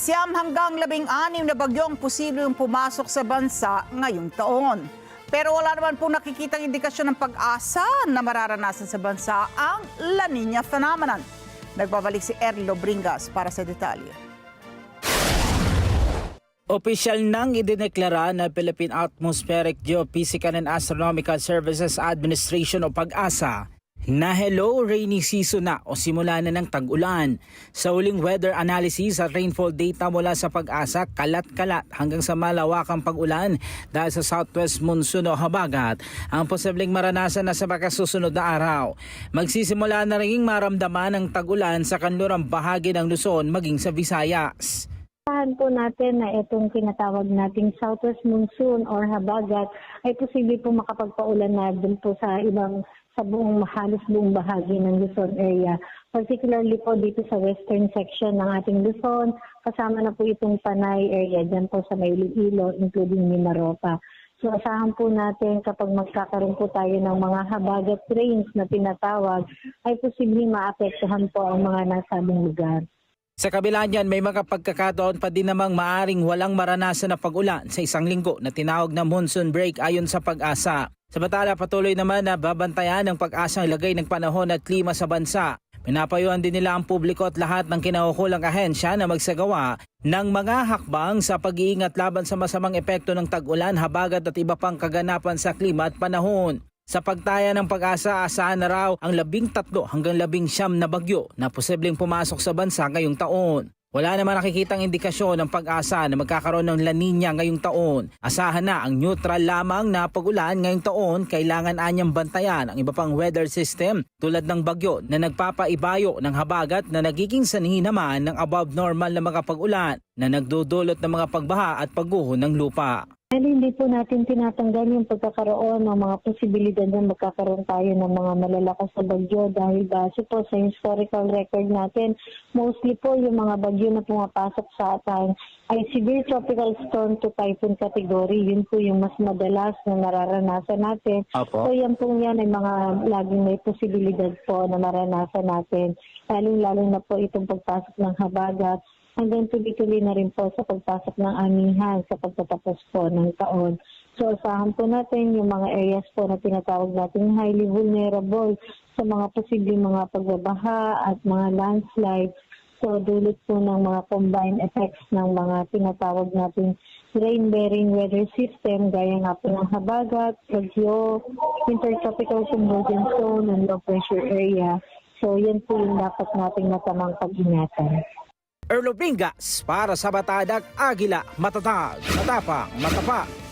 hanggang 16 na bagyong posibleng pumasok sa bansa ngayong taon. Pero wala naman pong nakikitang indikasyon ng pag-asa na mararanasan sa bansa ang La Nina phenomenon. Nagbabalik si Erlo Bringas para sa detalye. Opisyal nang idineklara na Philippine Atmospheric Geophysical and Astronomical Services Administration o PAGASA na hello rainy season na o simula na ng tag-ulan. Sa huling weather analysis at rainfall data mula sa PAGASA, kalat-kalat hanggang sa malawakang pag-ulan dahil sa southwest monsoon o habagat ang posibleng maranasan na sa mga susunod na araw. Magsisimula na rin maramdaman ang tag-ulan sa kanlurang bahagi ng Luzon maging sa Visayas. Asahan po natin na itong tinatawag nating southwest monsoon or habagat ay posible po makapagpaulan na dun po sa halos buong bahagi ng Luzon area. Particularly po dito sa western section ng ating Luzon, kasama na po itong Panay area dyan po sa may Iloilo, including Mimaropa. So asahan po natin kapag magkakaroon po tayo ng mga habagat rains na tinatawag, ay posibleng maapektuhan po ang mga nasabing lugar. Sa kabila niyan, may mga pagkakataon pa din namang maaring walang maranasan na pag-ulan sa isang linggo na tinawag na monsoon break ayon sa PAGASA. Samantala, patuloy naman na babantayan ng PAGASA ang lagay ng panahon at klima sa bansa. Pinapayuhan din nila ang publiko at lahat ng kinaukulang ahensya na magsagawa ng mga hakbang sa pag-iingat laban sa masamang epekto ng tag-ulan, habagat at iba pang kaganapan sa klima at panahon. Sa pagtaya ng PAGASA, asahan na raw ang 13 hanggang 19 na bagyo na posibleng pumasok sa bansa ngayong taon. Wala naman nakikitang indikasyon ng PAGASA na magkakaroon ng La Nina ngayong taon. Asahan na ang neutral lamang na pag-ulan ngayong taon. Kailangan anyang bantayan ang iba pang weather system tulad ng bagyo na nagpapaibayo ng habagat na nagiging sanhi naman ng above normal na mga pag-ulan na nagdudulot ng mga pagbaha at pagguho ng lupa. Dahil hindi po natin tinatanggal yung pagkakaroon ng mga posibilidad na magkakaroon tayo ng mga malalakas na bagyo dahil base po sa historical record natin, mostly po yung mga bagyo na pumapasok sa atin ay severe tropical storm to typhoon category. Yun po yung mas madalas na nararanasan natin. Apo. So yan po yan ay mga laging may posibilidad po na maranasan natin. Lalo na po itong pagpasok ng habagat. Hanggang tuloy-tuloy na rin po sa pagpasok ng amihan sa pagtatapos po ng taon. So asahan po natin yung mga areas po na tinatawag natin highly vulnerable sa mga posibleng mga pagbabaha at mga landslide. So dulot po ng mga combined effects ng mga tinatawag natin rain-bearing weather system gaya nga po ng habagat, bagyo, intertropical convergence zone, and low pressure area. So yan po yung dapat nating matamang pag-ingatan. Erlo Bringas para sa Batadag Agila, matatag, matapang, matapat.